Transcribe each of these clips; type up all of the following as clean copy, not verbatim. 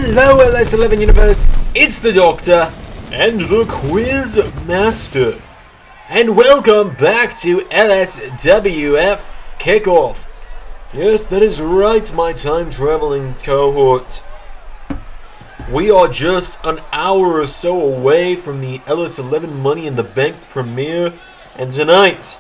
Hello LS11 Universe, it's the Doctor and the Quizmaster, and welcome back to LSWF Kickoff. Yes, that is right, my time-traveling cohort. We are just an hour or so away from the LS11 Money in the Bank premiere, and tonight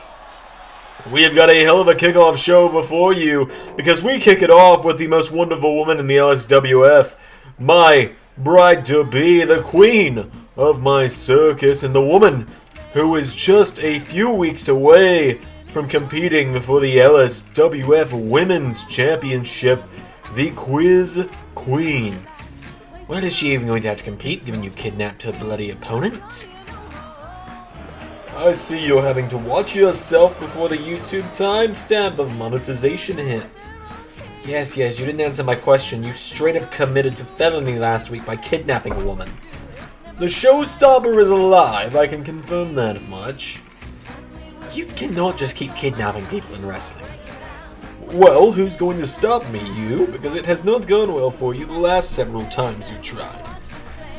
we have got a hell of a kickoff show before you, because we kick it off with the most wonderful woman in the LSWF, my bride-to-be, the queen of my circus, and the woman who is just a few weeks away from competing for the LSWF Women's Championship, the Quiz Queen. Well, is she even going to have to compete, given you kidnapped her bloody opponent? I see you're having to watch yourself before the YouTube timestamp of monetization hits. Yes, you didn't answer my question. You straight up committed to felony last week by kidnapping a woman. The Showstopper is alive, I can confirm that much. You cannot just keep kidnapping people in wrestling. Well, who's going to stop me? You? Because it has not gone well for you the last several times you tried.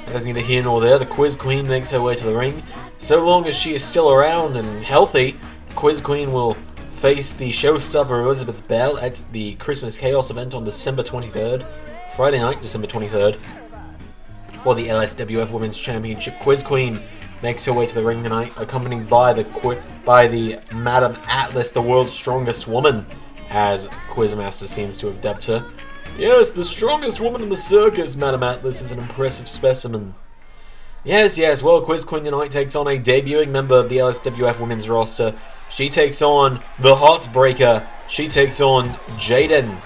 That is neither here nor there. The Quiz Queen makes her way to the ring. So long as she is still around and healthy, Quiz Queen will face the Showstopper Elizabeth Belle at the Christmas Chaos event on December 23rd, Friday night, December 23rd, for the LSWF Women's Championship. Quiz Queen makes her way to the ring tonight, accompanied by the Madam Atlas, the world's strongest woman, as Quizmaster seems to have dubbed her. Yes, the strongest woman in the circus, Madam Atlas, is an impressive specimen. Yes, well, Quiz Queen tonight takes on a debuting member of the LSWF women's roster. She takes on the Heartbreaker. She takes on Jayden.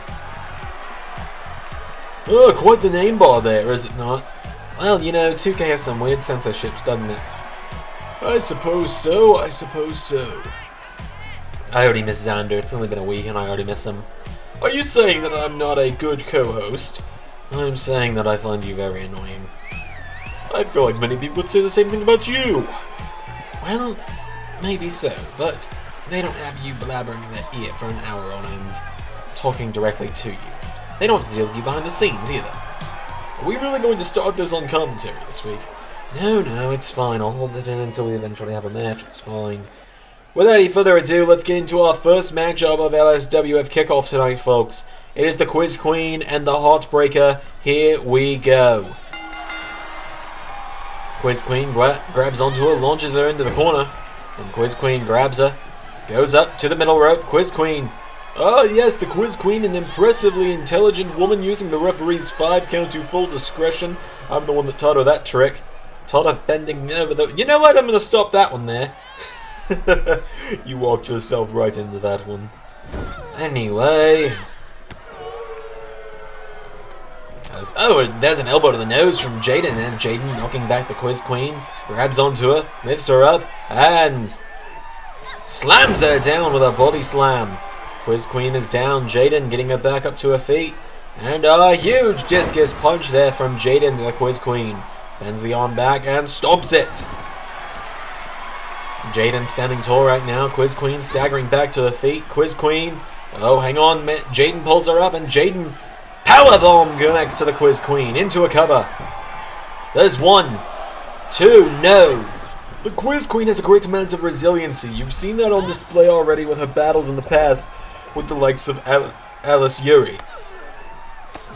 Oh, quite the name bar there, is it not? Well, you know, 2K has some weird censorships, doesn't it? I suppose so. I already miss Zander. It's only been a week and I already miss him. Are you saying that I'm not a good co-host? I'm saying that I find you very annoying. I feel like many people would say the same thing about you. Well, maybe so, but they don't have you blabbering in their ear for an hour on end, talking directly to you. They don't have to deal with you behind the scenes either. Are we really going to start this on commentary this week? No, it's fine. I'll hold it in until we eventually have a match. It's fine. Without any further ado, let's get into our first matchup of LSWF Kickoff tonight, folks. It is the Quiz Queen and the Heartbreaker. Here we go. Quiz Queen grabs onto her, launches her into the corner, and Quiz Queen grabs her, goes up to the middle rope. Quiz Queen. Oh yes, the Quiz Queen, an impressively intelligent woman using the referee's 5 count to full discretion. I'm the one that taught her that trick. Taught her bending over the... You know what? I'm going to stop that one there. You walked yourself right into that one. Anyway. There's an elbow to the nose from Jayden, and Jayden knocking back the Quiz Queen. Grabs onto her, lifts her up, and slams her down with a body slam. Quiz Queen is down. Jayden getting her back up to her feet. And a huge discus punch there from Jayden to the Quiz Queen. Bends the arm back and stomps it. Jayden standing tall right now. Quiz Queen staggering back to her feet. Quiz Queen. Oh, hang on. Jayden pulls her up, and Jayden powerbomb connects to the Quiz Queen into a cover. There's 1, 2, no. The Quiz Queen has a great amount of resiliency. You've seen that on display already with her battles in the past with the likes of Alice Yuri.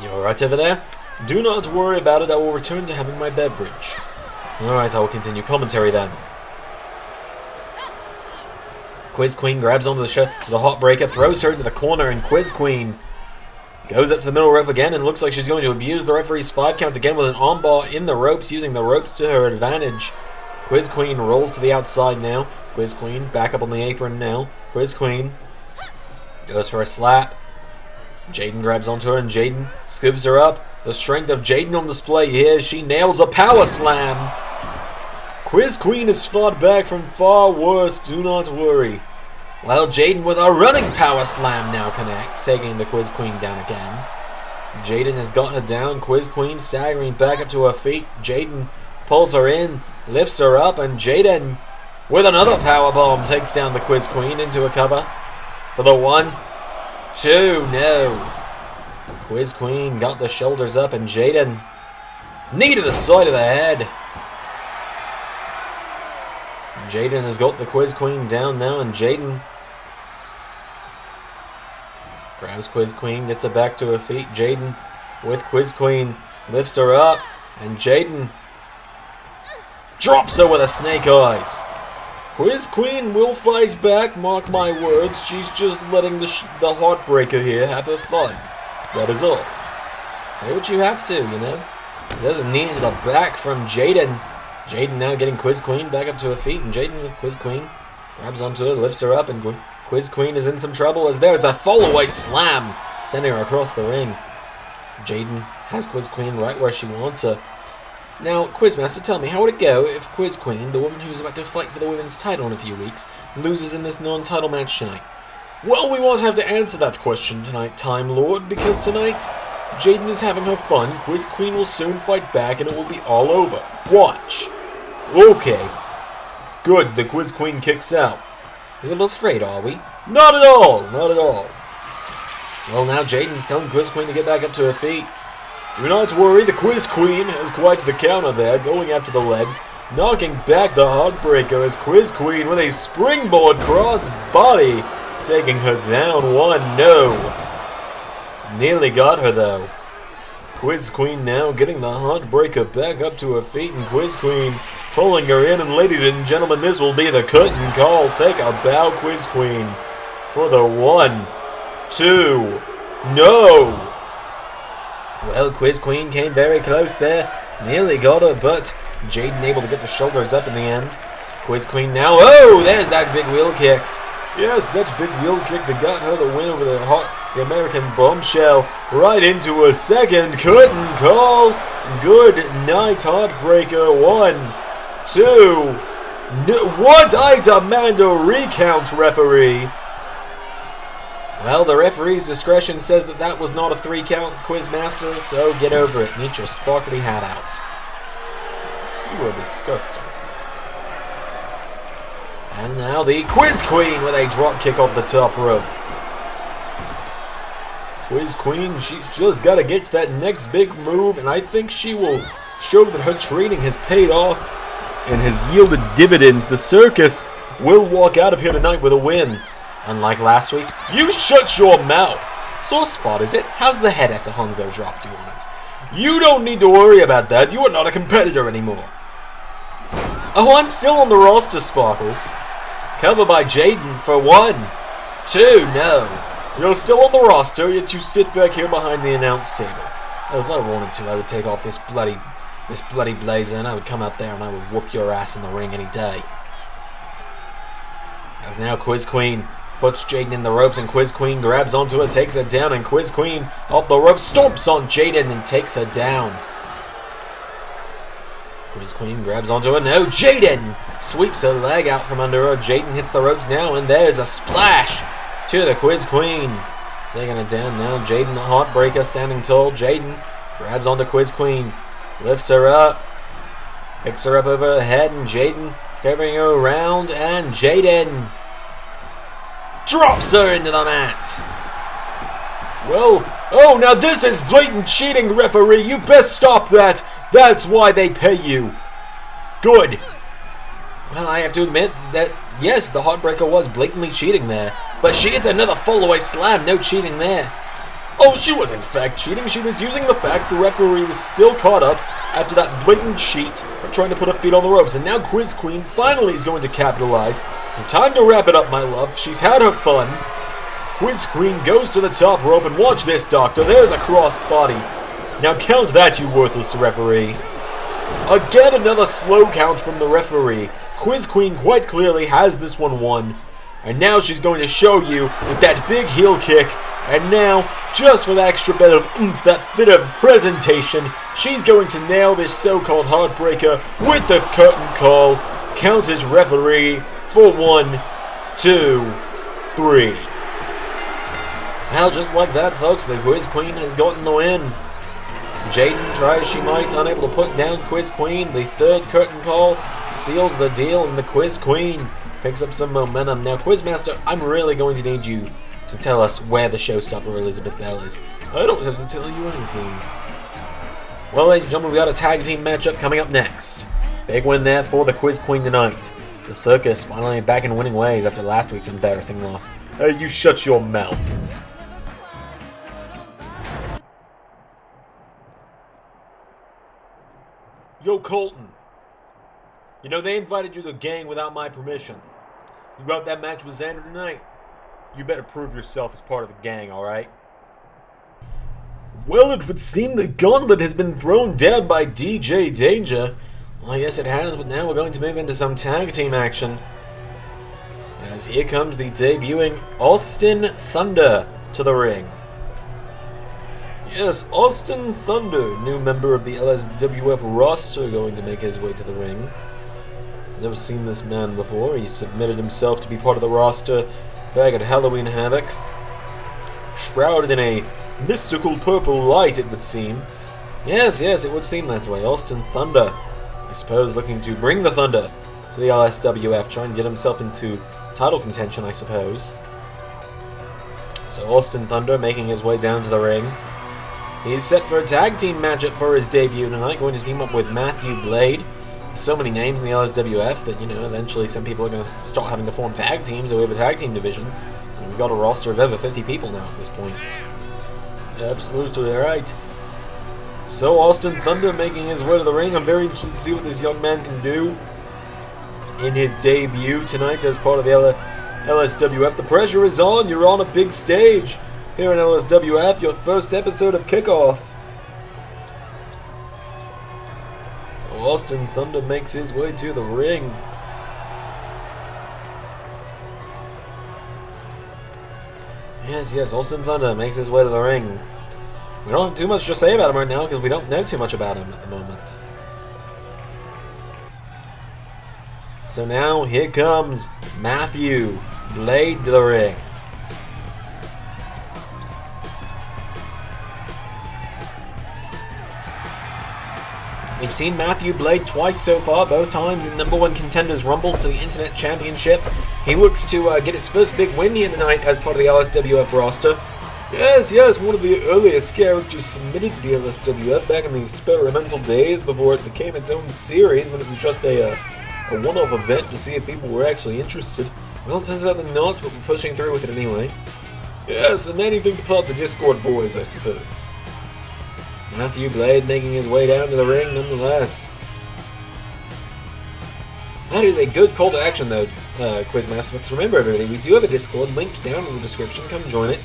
You alright over there? Do not worry about it. I will return to having my beverage. Alright, I will continue commentary then. Quiz Queen grabs onto the Heartbreaker, throws her into the corner, and Quiz Queen goes up to the middle rope again and looks like she's going to abuse the referee's 5 count again with an armbar in the ropes, using the ropes to her advantage. Quiz Queen rolls to the outside now. Quiz Queen back up on the apron now. Quiz Queen goes for a slap. Jayden grabs onto her, and Jayden scoops her up. The strength of Jayden on display here. She nails a power slam. Quiz Queen has fought back from far worse, do not worry. Well, Jayden with a running power slam now connects, taking the Quiz Queen down again. Jayden has got her down. Quiz Queen staggering back up to her feet. Jayden pulls her in, lifts her up, and Jayden with another powerbomb takes down the Quiz Queen into a cover. For the 1, 2, no. Quiz Queen got the shoulders up, and Jayden Knee to the side of the head. Jayden has got the Quiz Queen down now, and Jayden grabs Quiz Queen, gets her back to her feet. Jayden with Quiz Queen lifts her up, and Jayden drops her with a snake eyes. Quiz Queen will fight back, mark my words. She's just letting the Heartbreaker here have her fun. That is all. Say what you have to, you know. There's a knee to the back from Jayden. Jayden now getting Quiz Queen back up to her feet, and Jayden with Quiz Queen grabs onto her, lifts her up, and Quiz Queen is in some trouble as there's a fall-away slam, sending her across the ring. Jayden has Quiz Queen right where she wants her. Now, Quizmaster, tell me, how would it go if Quiz Queen, the woman who's about to fight for the women's title in a few weeks, loses in this non-title match tonight? Well, we won't have to answer that question tonight, Time Lord, because tonight Jayden is having her fun. Quiz Queen will soon fight back, and it will be all over. Watch. Okay. Good, the Quiz Queen kicks out. A little afraid, are we? Not at all, not at all. Well, now Jayden's telling Quiz Queen to get back up to her feet. Do not worry, the Quiz Queen has quite the counter there, going after the legs, knocking back the Heartbreaker as Quiz Queen with a springboard cross body, taking her down. One, no. Nearly got her though. Quiz Queen now getting the Heartbreaker back up to her feet, and Quiz Queen pulling her in, and ladies and gentlemen, this will be the curtain call. Take a bow, Quiz Queen, for the 1, 2, no! Well, Quiz Queen came very close there, nearly got her, but Jayden able to get the shoulders up in the end. Quiz Queen now, oh, there's that big wheel kick. Yes, that big wheel kick that got her the win over the American Bombshell, right into a second curtain call. Good night, Heartbreaker. 1, 2, no, what? I demand a recount, referee. Well, the referee's discretion says that that was not a 3 count, Quizmaster, so get over it and eat your sparkly hat out. You are disgusting. And now the Quiz Queen with a drop kick off the top rope. Quiz Queen, she's just got to get to that next big move, and I think she will show that her training has paid off and has yielded dividends. The circus will walk out of here tonight with a win. Unlike last week, you shut your mouth. Sore spot, is it? How's the head after Hanzo dropped you on it? You don't need to worry about that. You are not a competitor anymore. Oh, I'm still on the roster, Sparkles. Cover by Jayden for 1, 2, no. You're still on the roster, yet you sit back here behind the announce table. Oh, if I wanted to, I would take off this bloody blazer, and I would come out there and I would whoop your ass in the ring any day. As now Quiz Queen puts Jayden in the ropes, and Quiz Queen grabs onto her, takes her down, and Quiz Queen off the ropes stomps on Jayden and takes her down. Quiz Queen grabs onto her. No, Jayden sweeps her leg out from under her. Jayden hits the ropes now, and there's a splash to the Quiz Queen. Taking her down now. Jayden, the Heartbreaker, standing tall. Jayden grabs onto Quiz Queen, lifts her up, picks her up over her head, and Jayden carrying her around, and Jayden drops her into the mat. Well, oh, now this is blatant cheating, referee. You best stop that. That's why they pay you. Good. Well, I have to admit that, yes, the Heartbreaker was blatantly cheating there. But she hits another fall-away slam. No cheating there. Oh, she was in fact cheating. She was using the fact the referee was still caught up after that blatant cheat of trying to put her feet on the ropes. And now Quiz Queen finally is going to capitalize. Time to wrap it up, my love. She's had her fun. Quiz Queen goes to the top rope, and watch this, Doctor. There's a cross body. Now count that, you worthless referee. Again, another slow count from the referee. Quiz Queen quite clearly has this one won. And now she's going to show you with that big heel kick. And now, just for that extra bit of oomph, that bit of presentation, she's going to nail this so-called Heartbreaker with the curtain call. Counted referee for 1, 2, 3. Well, just like that, folks, the Quiz Queen has gotten the win. Jayden tries she might, unable to put down Quiz Queen. The third curtain call seals the deal, and the Quiz Queen picks up some momentum. Now, Quizmaster, I'm really going to need you to tell us where the Showstopper Elizabeth Belle is. I don't have to tell you anything. Well, ladies and gentlemen, we got a tag team matchup coming up next. Big win there for the Quiz Queen tonight. The Circus finally back in winning ways after last week's embarrassing loss. Hey, you shut your mouth. Yo, Colton. You know, they invited you to the gang without my permission. You got that match with Zander tonight. You better prove yourself as part of the gang, alright? Well, it would seem the gauntlet has been thrown down by DJ Danger. Well, yes, it has, but now we're going to move into some tag team action. As here comes the debuting Austin Thunder to the ring. Yes, Austin Thunder, new member of the LSWF roster, going to make his way to the ring. Never seen this man before. He submitted himself to be part of the roster back at Halloween Havoc. Shrouded in a mystical purple light, it would seem. Yes, it would seem that way. Austin Thunder, I suppose, looking to bring the Thunder to the LSWF, trying to get himself into title contention, I suppose. So Austin Thunder making his way down to the ring. He's set for a tag team matchup for his debut tonight, going to team up with Matthew Blade. There's so many names in the LSWF that, you know, eventually some people are going to start having to form tag teams, so we have a tag team division. And we've got a roster of over 50 people now at this point. Absolutely right. So Austin Thunder making his way to the ring. I'm very interested to see what this young man can do in his debut tonight as part of the LSWF. The pressure is on. You're on a big stage here in LSWF, your first episode of Kickoff. So Austin Thunder makes his way to the ring. Yes, Austin Thunder makes his way to the ring. We don't have too much to say about him right now because we don't know too much about him at the moment. So now here comes Matthew Blade to the ring. We've seen Matthew Blade twice so far, both times in #1 Contenders Rumbles to the Internet Championship. He looks to get his first big win here tonight as part of the LSWF roster. Yes, one of the earliest characters submitted to the LSWF back in the experimental days before it became its own series, when it was just a one-off event to see if people were actually interested. Well, it turns out they're not, but we're pushing through with it anyway. Yes, and anything to pop the Discord boys, I suppose. Matthew Blade making his way down to the ring nonetheless. That is a good call to action though, Quizmaster, because remember everybody, we do have a Discord linked down in the description. Come join it.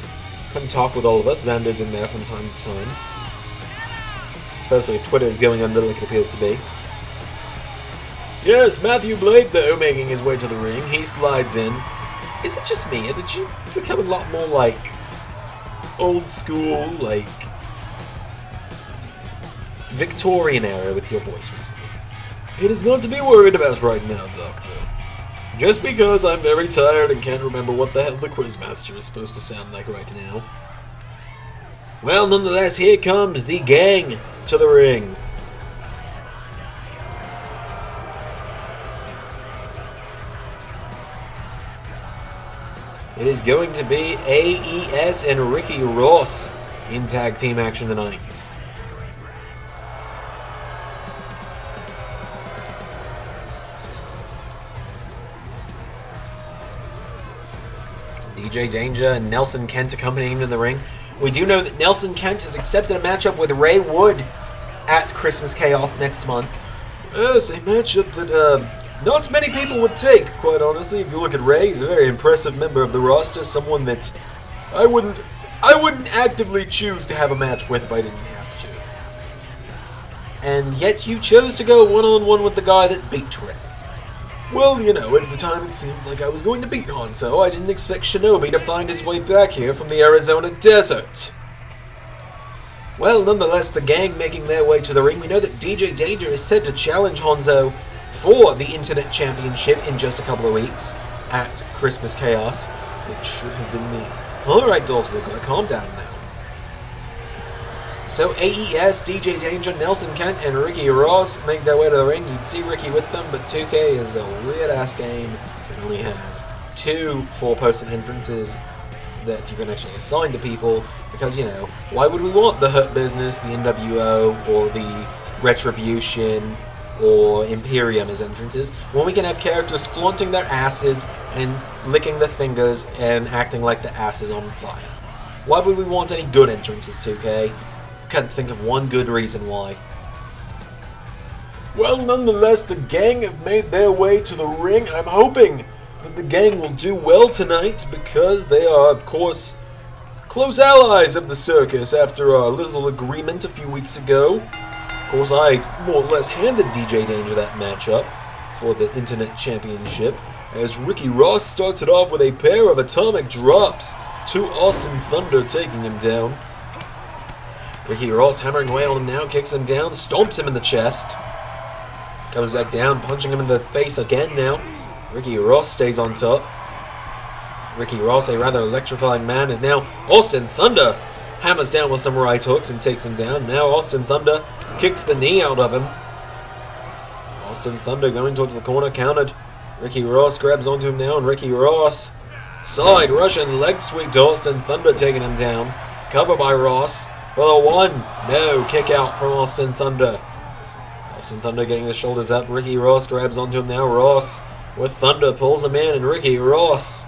Come talk with all of us. Zander's in there from time to time. Especially if Twitter is going under like it appears to be. Yes, Matthew Blade though making his way to the ring. He slides in. Is it just me, or did you become a lot more like old school, like Victorian era with your voice recently? It is not to be worried about right now, Doctor. Just because I'm very tired and can't remember what the hell the Quizmaster is supposed to sound like right now. Well, nonetheless, here comes the gang to the ring. It is going to be AES and Ricky Ross in tag team action tonight. DJ Danger and Nelson Kent accompanying him in the ring. We do know that Nelson Kent has accepted a matchup with Ray Wood at Christmas Chaos next month. Yes, a matchup that not many people would take, quite honestly. If you look at Ray, he's a very impressive member of the roster, someone that I wouldn't actively choose to have a match with if I didn't have to. And yet you chose to go one-on-one with the guy that beat Ray. Well, you know, at the time it seemed like I was going to beat Hanzo. I didn't expect Shinobi to find his way back here from the Arizona desert. Well, nonetheless, the gang making their way to the ring. We know that DJ Danger is set to challenge Hanzo for the Internet Championship in just a couple of weeks at Christmas Chaos. It should have been me. Alright, Dolph Ziggler, calm down now. So AES, DJ Danger, Nelson Kent, and Ricky Ross make their way to the ring. You'd see Ricky with them, but 2K is a weird-ass game. It only has 2 four-person entrances that you can actually assign to people, Because, you know, why would we want the Hurt Business, the NWO, or the Retribution, or Imperium as entrances, when we can have characters flaunting their asses and licking their fingers and acting like the ass is on fire? Why would we want any good entrances, 2K? Can't think of one good reason why. Well, nonetheless, the gang have made their way to the ring. I'm hoping that the gang will do well tonight because they are, of course, close allies of the circus after our little agreement a few weeks ago. Of course, I more or less handed DJ Danger that matchup for the Internet Championship, as Ricky Ross starts it off with a pair of atomic drops to Austin Thunder, taking him down. Ricky Ross hammering away on him now, kicks him down, stomps him in the chest. Comes back down, punching him in the face again now. Ricky Ross stays on top. Ricky Ross, a rather electrifying man, is now Austin Thunder. Hammers down with some right hooks and takes him down. Now Austin Thunder kicks the knee out of him. Austin Thunder going towards the corner, countered. Ricky Ross grabs onto him now, and Ricky Ross side Russian leg sweep to Austin Thunder, taking him down. Cover by Ross for the one. No, kick out from Austin Thunder. Austin Thunder getting the shoulders up. Ricky Ross grabs onto him now. Ross with Thunder pulls him in, and Ricky Ross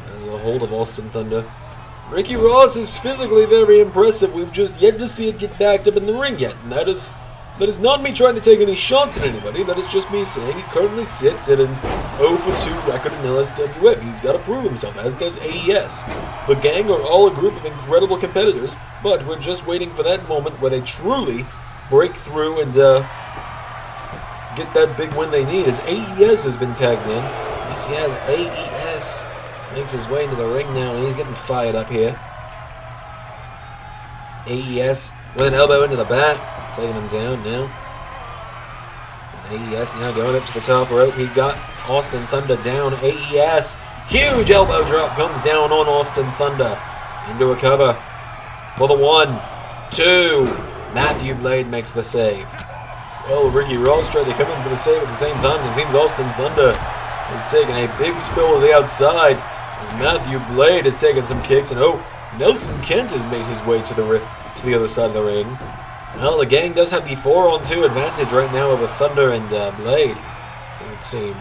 has a hold of Austin Thunder. Ricky Ross is physically very impressive. We've just yet to see it get backed up in the ring yet, and that is not me trying to take any shots at anybody. That is just me saying he currently sits at an 0-2 record in LSWF. He's got to prove himself, as does AES. The gang are all a group of incredible competitors, but we're just waiting for that moment where they truly break through and get that big win they need, as AES has been tagged in. Yes, he has. AES makes his way into the ring now, and he's getting fired up here. AES with an elbow into the back, taking him down now. And AES now going up to the top rope. He's got Austin Thunder down. AES, huge elbow drop comes down on Austin Thunder. Into a cover for the 1, 2. Matthew Blade makes the save. Well, Ricky Ross tried to come in for the save at the same time. It seems Austin Thunder is taking a big spill to the outside, as Matthew Blade has taken some kicks, and Nelson Kent has made his way to the other side of the ring. Well, the gang does have the 4-on-2 advantage right now over Thunder and Blade, it would seem.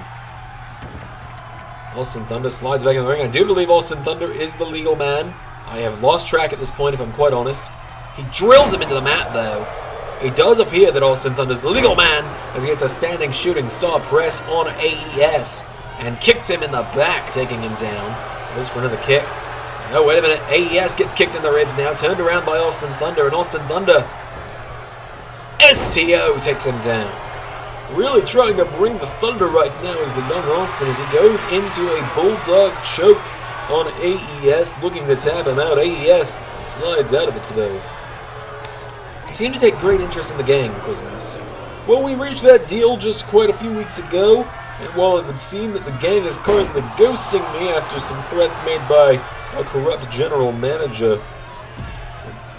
Austin Thunder slides back in the ring. I do believe Austin Thunder is the legal man. I have lost track at this point, if I'm quite honest. He drills him into the mat, though. It does appear that Austin Thunder's the legal man, as he gets a standing shooting star press on AES and kicks him in the back, taking him down. Goes for another kick. Oh, wait a minute. AES gets kicked in the ribs now, turned around by Austin Thunder, and Austin Thunder STO takes him down. Really trying to bring the Thunder right now is the young Austin, as he goes into a bulldog choke on AES, looking to tap him out. AES slides out of it, though. You seem to take great interest in the gang, Quizmaster. Well, we reached that deal just quite a few weeks ago, and while it would seem that the gang is currently ghosting me after some threats made by a corrupt general manager,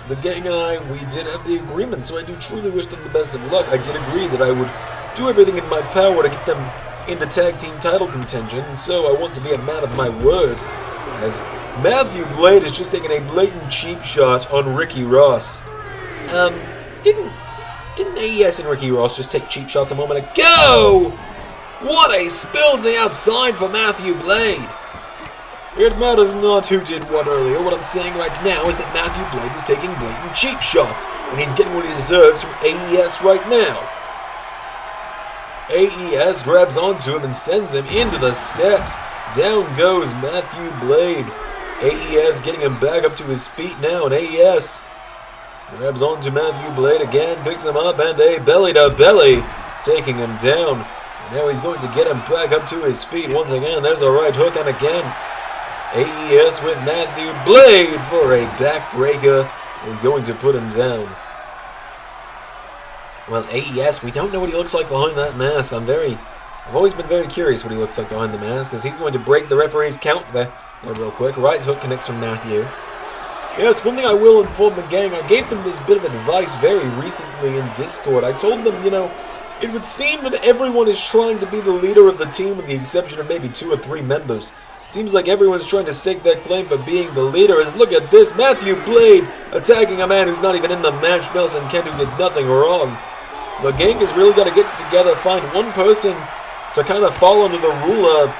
the gang and I, we did have the agreement, so I do truly wish them the best of luck. I did agree that I would do everything in my power to get them into tag team title contention, and so I want to be a man of my word, as Matthew Blade is just taking a blatant cheap shot on Ricky Ross. Didn't AES and Ricky Ross just take cheap shots a moment ago? What a spill to the outside for Matthew Blade. It matters not who did what earlier. What I'm saying right now is that Matthew Blade was taking blatant cheap shots, and he's getting what he deserves from AES right now. AES grabs onto him and sends him into the steps. Down goes Matthew Blade. AES getting him back up to his feet now, and AES grabs onto Matthew Blade again, picks him up, and a belly-to-belly, taking him down. And now he's going to get him back up to his feet once again. There's a right hook, and again, AES with Matthew Blade for a backbreaker is going to put him down. Well, AES, we don't know what he looks like behind that mask. I've always been very curious what he looks like behind the mask, because he's going to break the referee's count there real quick. Right hook connects from Matthew. Yes, one thing I will inform the gang, I gave them this bit of advice very recently in Discord. I told them, it would seem that everyone is trying to be the leader of the team with the exception of maybe 2 or 3 members. Seems like everyone's trying to stake their claim for being the leader. As look at this, Matthew Blade attacking a man who's not even in the match, Nelson Kent, who did nothing wrong. The gang has really got to get together, find one person to kind of fall under the rule of.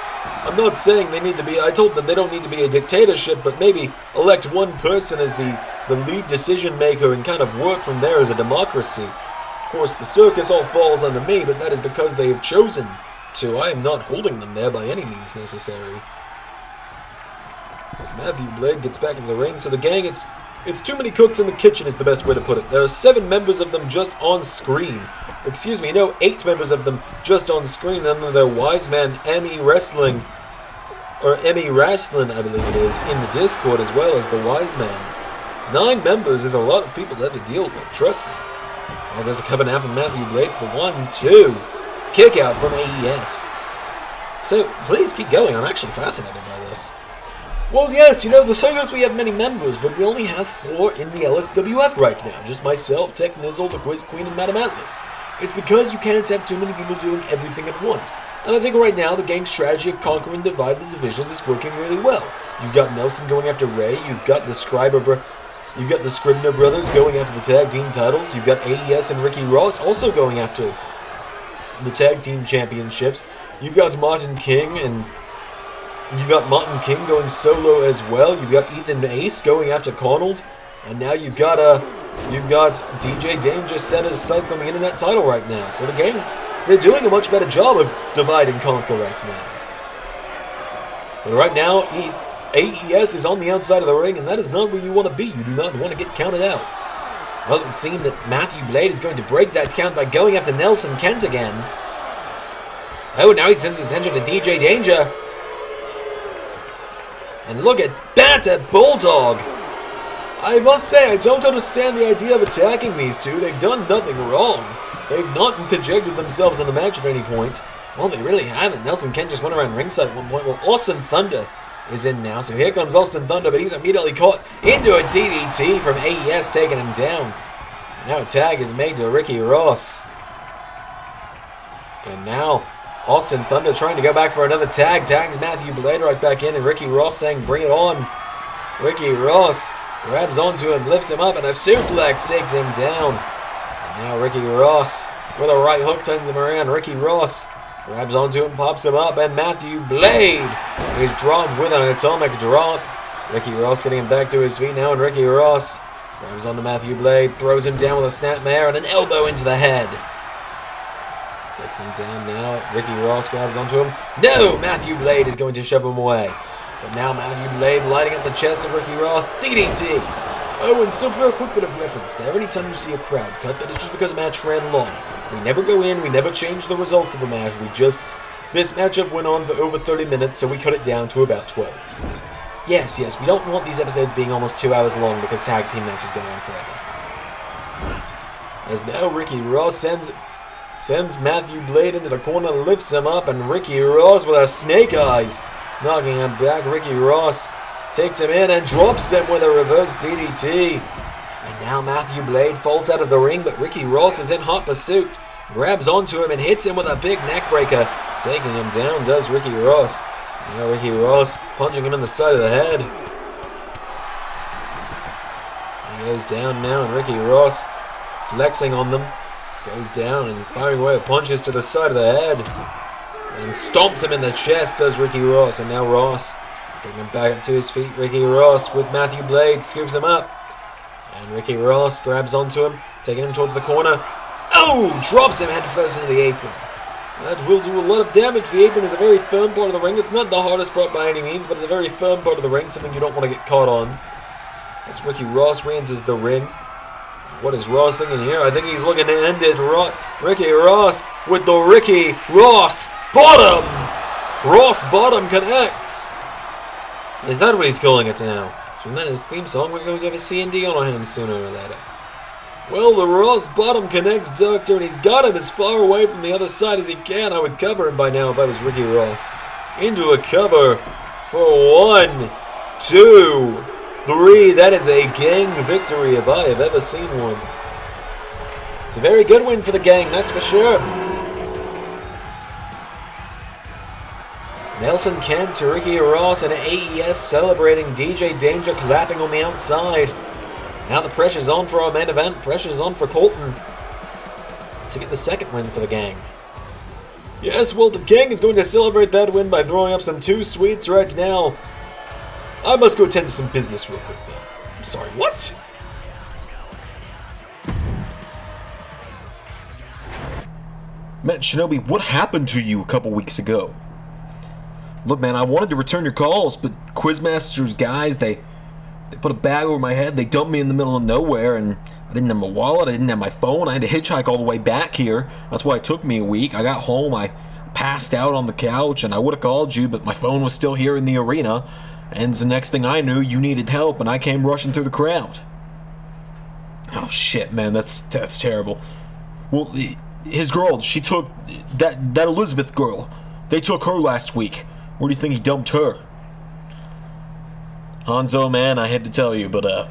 I'm not saying they need to be, I told them they don't need to be a dictatorship, but maybe elect one person as the lead decision maker and kind of work from there as a democracy. Of course, the circus all falls under me, but that is because they have chosen to. I am not holding them there by any means necessary. As Matthew Blade gets back into the ring, so the gang, it's too many cooks in the kitchen is the best way to put it. There are 7 members of them just on screen. Excuse me, no, 8 members of them just on screen. Then their wise man, Emmy Wrestling, I believe it is, in the Discord, as well as the wise man. 9 members is a lot of people to have to deal with, trust me. Well, there's a cover now from Matthew Blade for the 1-2. Kick out from AES. So, please keep going, I'm actually fascinated by this. Well, yes, you know, the circus we have many members, but we only have 4 in the LSWF right now. Just myself, Tech Nizzle, the Quiz Queen, and Madam Atlas. It's because you can't have too many people doing everything at once. And I think right now the gang's strategy of conquer and divide the divisions is working really well. You've got Nelson going after Ray, you've got the Scribner brothers going after the tag team titles, you've got AES and Ricky Ross also going after the tag team championships. You've got Martin King going solo as well. You've got Ethan Ace going after Connell, and now you've got DJ Dane just set his sights on the internet title right now. So the gang, they're doing a much better job of divide and conquer right now. But right now, AES is on the outside of the ring, and that is not where you want to be. You do not want to get counted out. Well, it would seem that Matthew Blade is going to break that count by going after Nelson Kent again. Oh, now he sends attention to DJ Danger. And look at that, a Bulldog! I must say, I don't understand the idea of attacking these two. They've done nothing wrong. They've not interjected themselves in the match at any point. Well, they really haven't. Nelson Kent just went around ringside at one point. Well, Austin Thunder is in now. So here comes Austin Thunder, but he's immediately caught into a DDT from AES, taking him down. Now a tag is made to Ricky Ross. And now Austin Thunder trying to go back for another tag. Tags Matthew Blade right back in, and Ricky Ross saying, bring it on. Ricky Ross grabs onto him, lifts him up, and a suplex takes him down. And now Ricky Ross with a right hook turns him around. Ricky Ross grabs onto him, pops him up, and Matthew Blade is dropped with an atomic drop. Ricky Ross getting him back to his feet now, and Ricky Ross grabs onto Matthew Blade, throws him down with a snapmare and an elbow into the head. Takes him down now. Ricky Ross grabs onto him. No! Matthew Blade is going to shove him away. But now Matthew Blade lighting up the chest of Ricky Ross. DDT! Oh, and so for a quick bit of reference there, anytime you see a crowd cut, that is just because a match ran long. We never go in, we never change the results of a match, this matchup went on for over 30 minutes, so we cut it down to about 12. Yes, we don't want these episodes being almost 2 hours long because tag team matches go on forever. As now Ricky Ross sends Matthew Blade into the corner, lifts him up, and Ricky Ross with a snake eyes, knocking him back. Ricky Ross takes him in and drops him with a reverse DDT. And now Matthew Blade falls out of the ring, but Ricky Ross is in hot pursuit. Grabs onto him and hits him with a big neckbreaker. Taking him down does Ricky Ross. Now Ricky Ross punching him in the side of the head. He goes down now, and Ricky Ross flexing on them. Goes down and firing away with punches to the side of the head. And stomps him in the chest does Ricky Ross. And now Ross getting him back up to his feet. Ricky Ross with Matthew Blade scoops him up. And Ricky Ross grabs onto him, taking him towards the corner. Oh! Drops him headfirst into the apron. That will do a lot of damage. The apron is a very firm part of the ring. It's not the hardest part by any means, but it's a very firm part of the ring, something you don't want to get caught on. As Ricky Ross re-enters the ring. What is Ross thinking here? I think he's looking to end it. Ricky Ross with the Ricky Ross Bottom! Ross Bottom connects! Is that what he's calling it now? Isn't that his theme song? We're going to have a C&D on our hands sooner or later. Well, the Ross Bottom connects Doctor, and he's got him as far away from the other side as he can. I would cover him by now if I was Ricky Ross. Into a cover for 1, 2, 3. That is a gang victory if I have ever seen one. It's a very good win for the gang, that's for sure. Nelson Kent, Ricky Ross, and AES celebrating, DJ Danger clapping on the outside. Now the pressure's on for our main event, pressure's on for Colton to get the second win for the gang. Yes, well, the gang is going to celebrate that win by throwing up some 2 sweets right now. I must go attend to some business real quick, though. I'm sorry, what? Matt Shinobi, what happened to you a couple weeks ago? Look, man, I wanted to return your calls, but Quizmaster's guys, they put a bag over my head, they dumped me in the middle of nowhere, and I didn't have my wallet, I didn't have my phone, I had to hitchhike all the way back here. That's why it took me a week. I got home, I passed out on the couch, and I would have called you, but my phone was still here in the arena, and the next thing I knew, you needed help, and I came rushing through the crowd. Oh, shit, man, that's terrible. Well, his girl, she took, that Elizabeth girl, they took her last week. Where do you think he dumped her? Hanzo, man, I hate to tell you, but,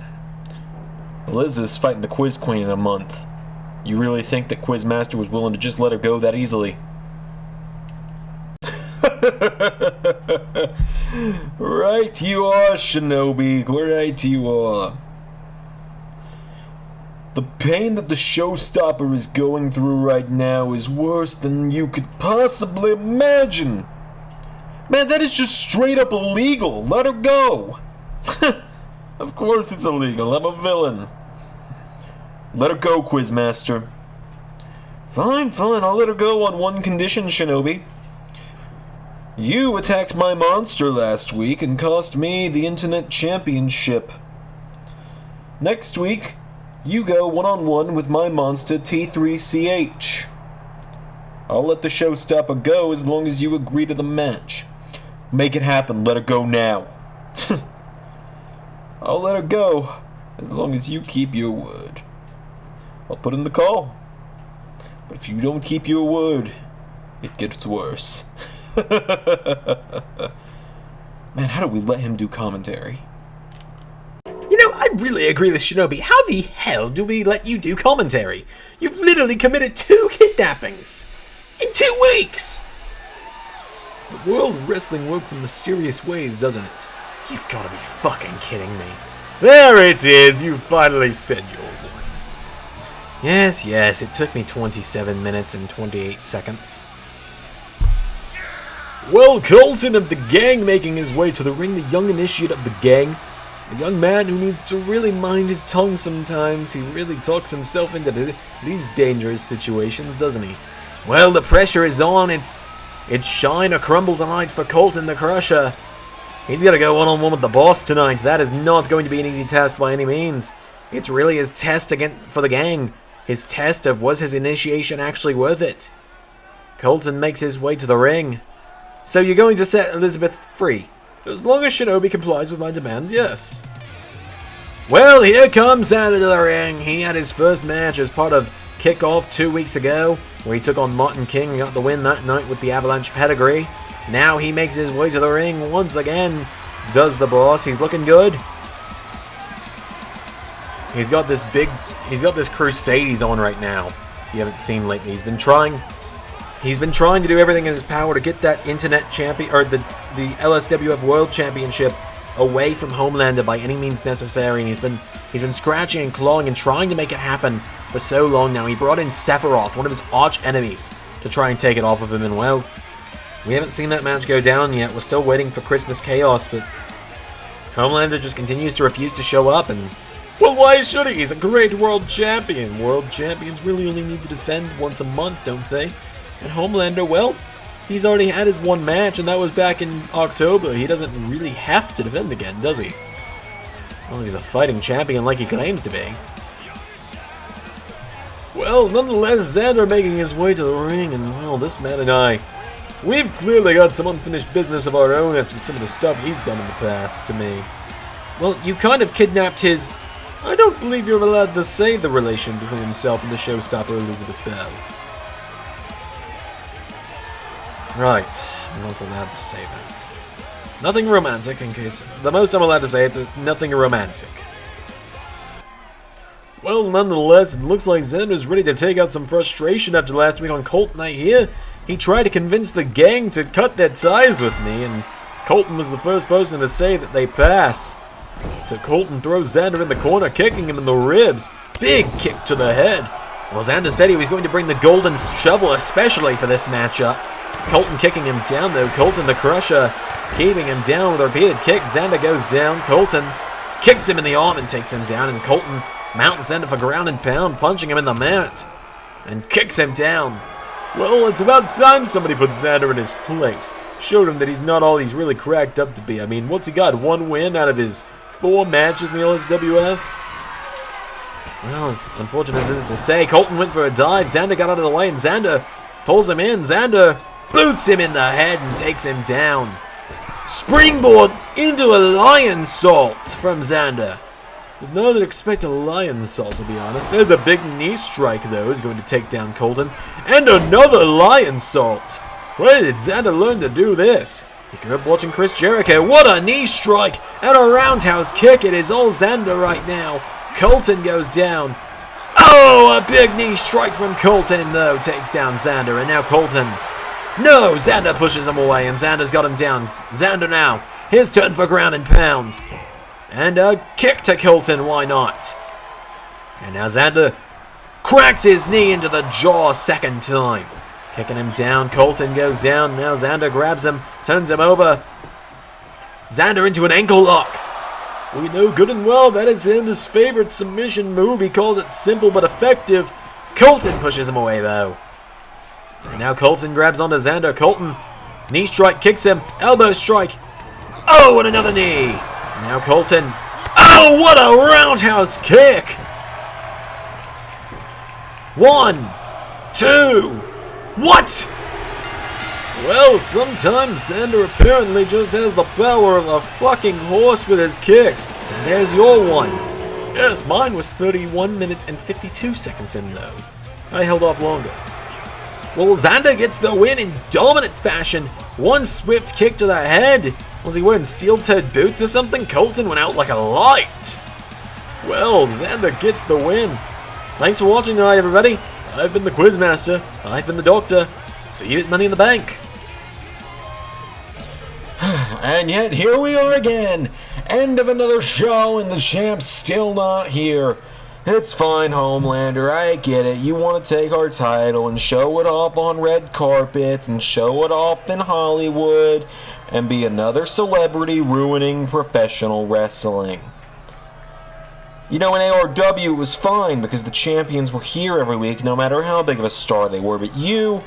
Liz is fighting the Quiz Queen in a month. You really think that Quizmaster was willing to just let her go that easily? Right you are, Shinobi. Right you are. The pain that the Showstopper is going through right now is worse than you could possibly imagine. Man, that is just straight up illegal. Let her go. Of course it's illegal. I'm a villain. Let her go, Quizmaster. Fine, I'll let her go on one condition, Shinobi. You attacked my monster last week and cost me the Internet Championship. Next week, you go one-on-one with my monster T3CH. I'll let the Showstopper go as long as you agree to the match. Make it happen. Let her go now. I'll let her go as long as you keep your word. I'll put in the call. But if you don't keep your word, it gets worse. Man, how do we let him do commentary? You know, I really agree with Shinobi. How the hell do we let you do commentary? You've literally committed 2 kidnappings in 2 weeks! The world of wrestling works in mysterious ways, doesn't it? You've got to be fucking kidding me. There it is! You finally said your one. Yes, it took me 27 minutes and 28 seconds. Well, Colton of the gang making his way to the ring, the young initiate of the gang. A young man who needs to really mind his tongue sometimes. He really talks himself into these dangerous situations, doesn't he? Well, the pressure is on. It's shine or crumble tonight for Colton the Crusher. He's got to go one-on-one with the boss tonight. That is not going to be an easy task by any means. It's really his test again for the gang. His test of was his initiation actually worth it. Colton makes his way to the ring. So you're going to set Elizabeth free? As long as Shinobi complies with my demands, yes. Well, here comes out of the ring. He had his first match as part of Kickoff 2 weeks ago, where he took on Martin King and got the win that night with the Avalanche pedigree. Now he makes his way to the ring once again. Does the boss. He's looking good. He's got this crusade he's on right now. You haven't seen lately. He's been trying to do everything in his power to get that Internet Champion, or the LSWF World Championship away from Homelander by any means necessary, and he's been scratching and clawing and trying to make it happen for so long now. He brought in Sephiroth, one of his arch enemies, to try and take it off of him, and well, we haven't seen that match go down yet. We're still waiting for Christmas Chaos, but Homelander just continues to refuse to show up, and well, why should he? He's a great world champion. World champions really only need to defend once a month, don't they? And Homelander, well, he's already had his one match, and that was back in October. He doesn't really have to defend again, does he? Well, he's a fighting champion like he claims to be. Well, nonetheless, Zander making his way to the ring, and well, this man and I, we've clearly got some unfinished business of our own after some of the stuff he's done in the past to me. Well, you kind of kidnapped his... I don't believe you're allowed to say the relation between himself and the Showstopper Elizabeth Belle. Right, I'm not allowed to say that. Nothing romantic, in case... The most I'm allowed to say is it's nothing romantic. Well, nonetheless, it looks like Zander's ready to take out some frustration after last week on Colton. I hear he tried to convince the gang to cut their ties with me, and Colton was the first person to say that they pass. So Colton throws Zander in the corner, kicking him in the ribs. Big kick to the head. Well, Zander said he was going to bring the golden shovel especially for this matchup. Colton kicking him down though. Colton the Crusher keeping him down with a repeated kick. Zander goes down. Colton kicks him in the arm and takes him down. And Colton mounts Zander for ground and pound, punching him in the mat. And kicks him down. Well, it's about time somebody put Zander in his place. Showed him that he's not all he's really cracked up to be. I mean, what's he got? 1 win out of his 4 matches in the LSWF? Well, as unfortunate as it is to say, Colton went for a dive. Zander got out of the way, and Zander pulls him in. Zander boots him in the head and takes him down. Springboard into a lion salt from Zander. Did not expect a lion salt, to be honest. There's a big knee strike, though, is going to take down Colton. And another lion salt. Where did Zander learn to do this? If you're up watching Chris Jericho, what a knee strike and a roundhouse kick. It is all Zander right now. Colton goes down. Oh, a big knee strike from Colton, though, takes down Zander. And now Colton. No, Zander pushes him away, and Zander's got him down. Zander now. His turn for ground and pound. And a kick to Colton, why not? And now Zander cracks his knee into the jaw a second time. Kicking him down, Colton goes down. Now Zander grabs him, turns him over. Zander into an ankle lock. We know good and well that is Zander's favorite submission move. He calls it simple but effective. Colton pushes him away though. And now Colton grabs onto Zander. Colton, knee strike, kicks him. Elbow strike. Oh, and another knee. And now Colton. Oh, what a roundhouse kick. 1, 2. What? Well, sometimes Zander apparently just has the power of a fucking horse with his kicks. And there's your one. Yes, mine was 31 minutes and 52 seconds in though. I held off longer. Well, Zander gets the win in dominant fashion. One swift kick to the head. Was he wearing steel-toed boots or something? Colton went out like a light. Well, Zander gets the win. Thanks for watching tonight, everybody. I've been the Quizmaster. I've been the Doctor. See you at Money in the Bank. And yet, here we are again. End of another show, and the champ's still not here. It's fine, Homelander, I get it. You want to take our title and show it off on red carpets and show it off in Hollywood and be another celebrity ruining professional wrestling. You know, in ARW it was fine because the champions were here every week no matter how big of a star they were, but you,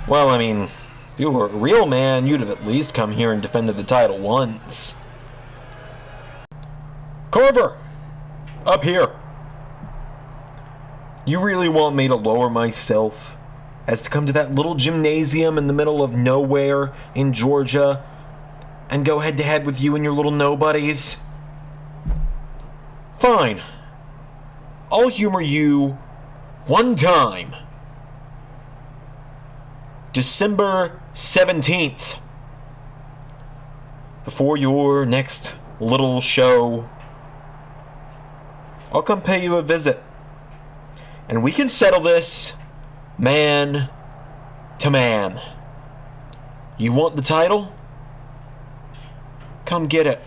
well, I mean, if you were a real man, you'd have at least come here and defended the title once. Carver! Up here! You really want me to lower myself as to come to that little gymnasium in the middle of nowhere in Georgia and go head-to-head with you and your little nobodies? Fine. I'll humor you one time. December 17th. Before your next little show, I'll come pay you a visit. And we can settle this man to man. You want the title? Come get it.